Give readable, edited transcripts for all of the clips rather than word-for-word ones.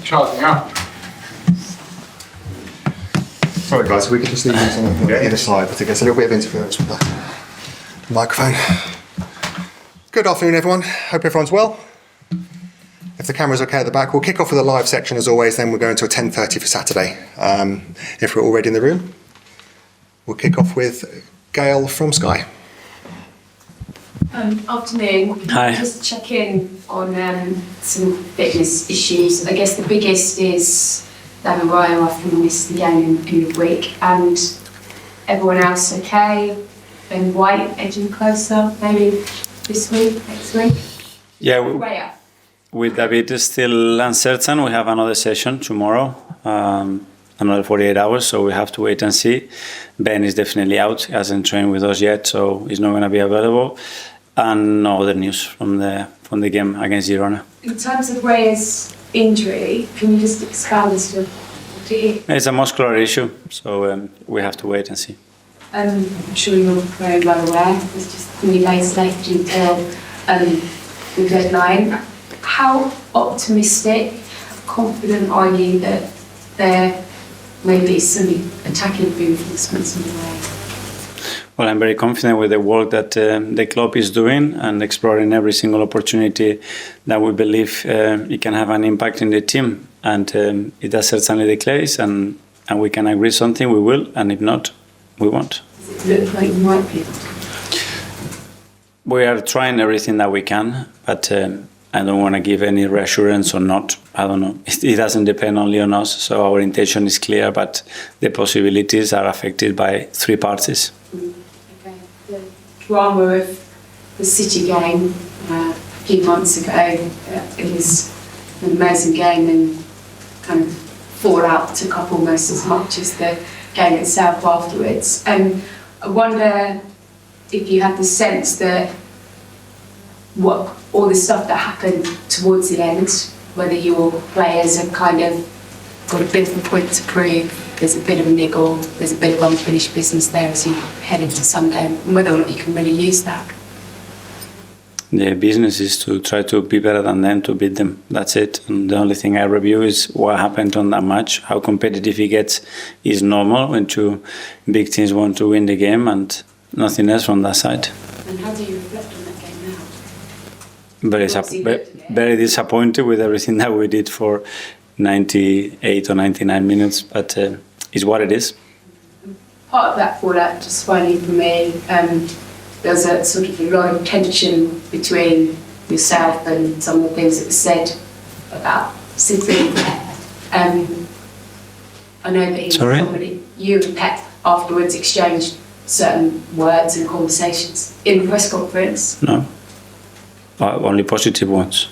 charging up. Sorry guys, we could just leave these on either side, but it gets a little bit of interference with the microphone. Good afternoon everyone, hope everyone's well. If the camera's okay at the back, we'll kick off with a live section as always, then we'll go into a 10:30 for Saturday. If we're already in the room, we'll kick off with Gail from Sky. Afternoon. Hi. Just check in on some fitness issues. I guess the biggest is David Raya after we missed the game in midweek, and everyone else okay? Ben White edging closer, maybe this week, next week? Yeah, Raya. with David is still uncertain. We have another session tomorrow, another 48 hours, so we have to wait and see. Ben is definitely out, he hasn't trained with us yet, so he's not going to be available. And no other news from the game against Girona. In terms of Raya's injury, can you just expand as to what it is? It's a muscular issue, so we have to wait and see. I'm sure you're very well aware, there's just many days left until the deadline. How optimistic, confident are you that there may be some attacking reinforcements in the way? Well, I'm very confident with the work that the club is doing and exploring every single opportunity that we believe it can have an impact in the team. And if that's certainly the case and we can agree something, we will. And if not, we won't. Does it look like you might be? We are trying everything that we can, but I don't want to give any reassurance or not. I don't know. It doesn't depend only on us. So our intention is clear, but the possibilities are affected by three parties. Okay. The drama of the City game a few months ago, it was an amazing game and kind of fallout took up almost as much as the game itself afterwards. I wonder if you had the sense that all the stuff that happened towards the end, whether your players have kind of got a bit of a point to prove, there's a bit of a niggle, there's a bit of unfinished business there as you head into Sunday, and whether or not you can really use that. The business is to try to be better than them, to beat them. That's it. And the only thing I review is what happened on that match. How competitive it gets is normal when two big teams want to win the game, and nothing else from that side. And how do you reflect on that game now? Very disappointed with everything that we did for 98 or 99 minutes, but it's what it is. Part of that fallout, just finally for me, there's a sort of a lot of tension between yourself and some of the things that were said about City. I know that you and Pep afterwards exchanged certain words and conversations in the press conference. No, only positive ones.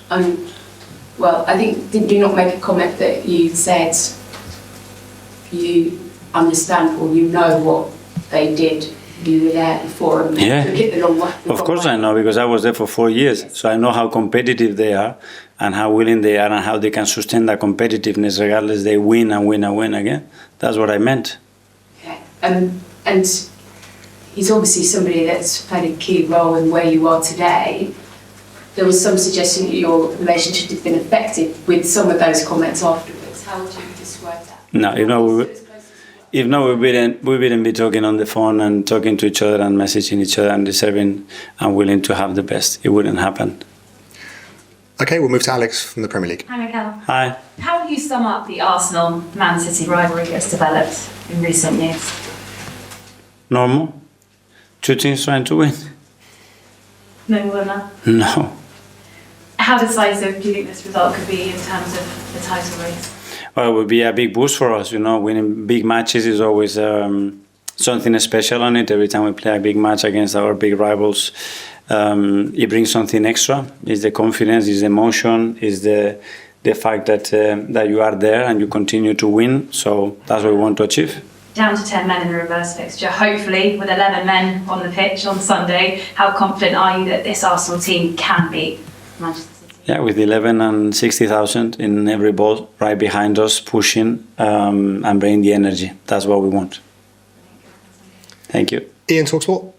Well, I think, did you not make a comment that you said you understand or you know what they did? You were there before and took it the long way. Of course I know, because I was there for 4 years. Yes. So I know how competitive they are and how willing they are and how they can sustain that competitiveness regardless they win and win and win again. That's what I meant. Okay. And he's obviously somebody that's played a key role in where you are today. There was some suggestion that your relationship has been affected with some of those comments afterwards. How would you describe that? No, we wouldn't be talking on the phone and talking to each other and messaging each other and deserving and willing to have the best. It wouldn't happen. Okay, we'll move to Alex from the Premier League. Hi, Mikel. Hi. How would you sum up the Arsenal-Man City rivalry that's developed in recent years? Normal. Two teams trying to win. No more than that? No. How decisive do you think this result could be in terms of the title race? Well, it would be a big boost for us. Winning big matches is always something special on it. Every time we play a big match against our big rivals, it brings something extra. It's the confidence, it's the emotion, it's the fact that you are there and you continue to win. So that's what we want to achieve. Down to 10 men in the reverse fixture, hopefully with 11 men on the pitch on Sunday. How confident are you that this Arsenal team can beat Manchester City? Yeah, with 11 and 60,000 in every ball right behind us, pushing and bringing the energy. That's what we want. Thank you. Ian, TalkSport.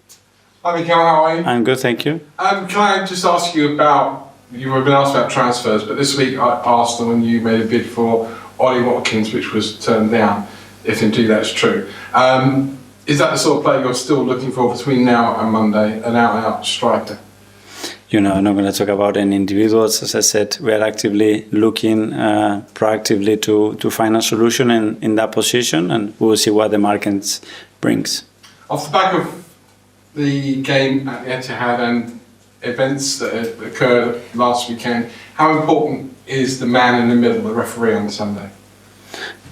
Hi Mikel, how are you? I'm good, thank you. Can I just ask you about you were been asked about transfers, but this week Arsenal and you made a bid for Ollie Watkins, which was turned down, if indeed that's true. Is that the sort of player you're still looking for between now and Monday, an out-and-out striker? I'm not going to talk about any individuals. As I said, we are actively looking proactively to find a solution in that position, and we'll see what the market brings. Off the back of the game at the Etihad and events that occurred last weekend, how important is the man in the middle, the referee, on Sunday?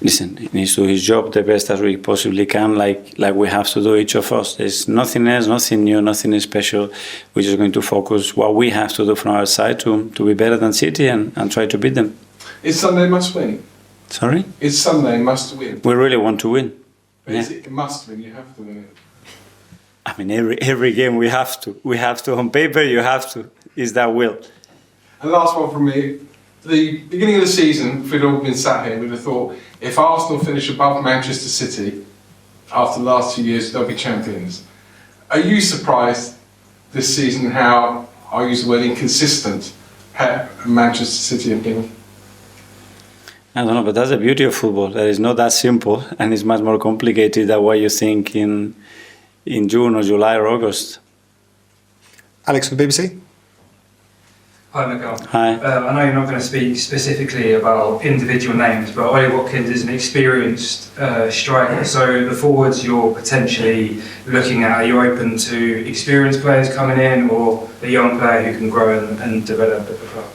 Listen, he needs to do his job the best as we possibly can, like we have to do, each of us. There's nothing else, nothing new, nothing special. We're just going to focus what we have to do from our side to be better than City and try to beat them. Is Sunday must win? Sorry? Is Sunday must win? We really want to win. Yeah. Is it must win? You have to win it. I mean, every game we have to. We have to. On paper, you have to. Is that will? And last one from me. The beginning of the season, if we'd all been sat here, we'd have thought if Arsenal finish above Manchester City after the last 2 years, they'll be champions. Are you surprised this season how, I'll use the word inconsistent, Pep and Manchester City have been? I don't know, but that's the beauty of football. That is not that simple, and it's much more complicated than what you think in June or July or August. Alex from the BBC. Hi, Mikel. Hi. I know you're not going to speak specifically about individual names, but Ollie Watkins is an experienced striker. So the forwards you're potentially looking at, are you open to experienced players coming in, or a young player who can grow and develop at the club?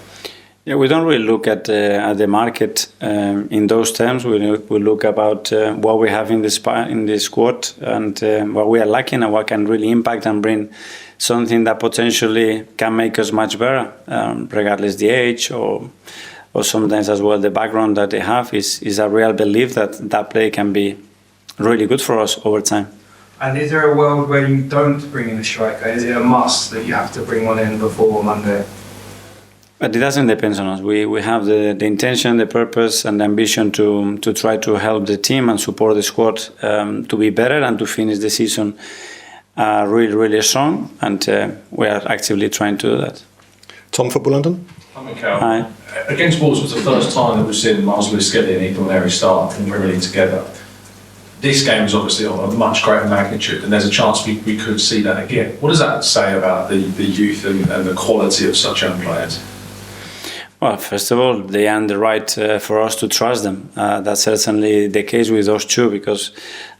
Yeah, we don't really look at the market in those terms. We look about what we have in the squad and what we are lacking and what can really impact and bring something that potentially can make us much better, regardless the age or sometimes as well the background that they have. Is a real belief that play can be really good for us over time. And is there a world where you don't bring in a striker? Is it a must that you have to bring one in before Monday? But it doesn't depend on us. We have the intention, the purpose and the ambition to try to help the team and support the squad to be better and to finish the season really, really strong. And we are actively trying to do that. Tom, Football London. Hi, Mikel. Hi. Against Wolves was the first time that we've seen Marcelo Skelly and Nwaneri start in the Premier League together. This game is obviously of a much greater magnitude, and there's a chance we could see that again. What does that say about the youth and the quality of such young players? Well, first of all, they earn the right for us to trust them. That's certainly the case with those two, because,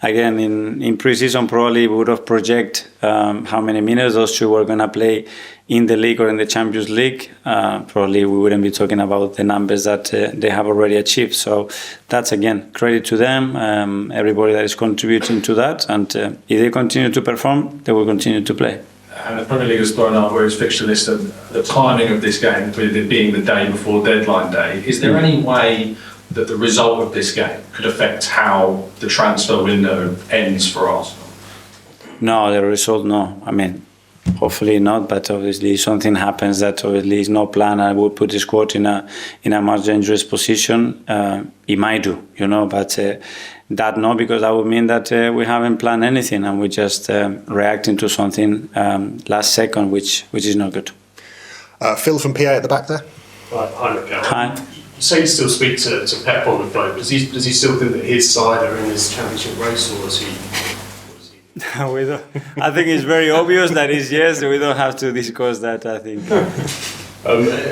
again, in pre-season probably we would have projected how many minutes those two were going to play in the league or in the Champions League. Probably we wouldn't be talking about the numbers that they have already achieved. So that's, again, credit to them, everybody that is contributing to that. And if they continue to perform, they will continue to play. And the Premier League has thrown up where its fixture list and the timing of this game, with it being the day before deadline day. Is there any way that the result of this game could affect how the transfer window ends for Arsenal? No, the result, no. I mean, hopefully not, but obviously something happens that obviously is not planned and would put the squad in a much dangerous position. It might do, but that no, because that would mean that we haven't planned anything and we're just reacting to something last second, which is not good. Phil from PA at the back there. Hi, Mikel. Hi. You say you still speak to Pep on the phone. Does he still think that his side are in this championship race, or is he? We don't, I think it's very obvious that it's yes. We don't have to discuss that, I think.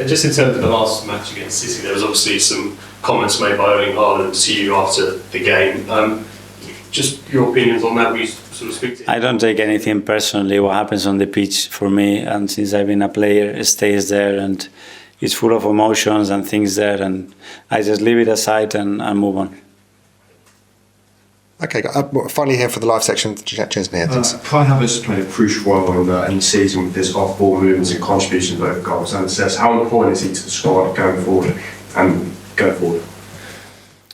Just in terms of the last match against City, there was obviously some comments made by Erling Haaland to you after the game. Just your opinions on that? We sort of speak to him? I don't take anything personally. What happens on the pitch for me, and since I've been a player, it stays there, and it's full of emotions and things there, and I just leave it aside and move on. Okay, finally here for the live section, James Neer. Kai Havertz played a crucial role in the season with his off-ball movements and contributions to both goals. And it says, how important is he to the squad going forward?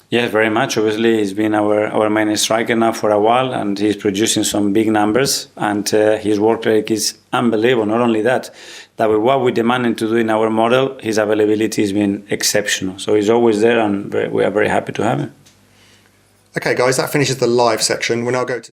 Yes, very much. Obviously, he's been our main striker now for a while, and he's producing some big numbers, and his work rate is unbelievable. Not only that with what we're demanding to do in our model, his availability has been exceptional. So he's always there, and we are very happy to have him. Okay, guys, that finishes the live section. We'll now go to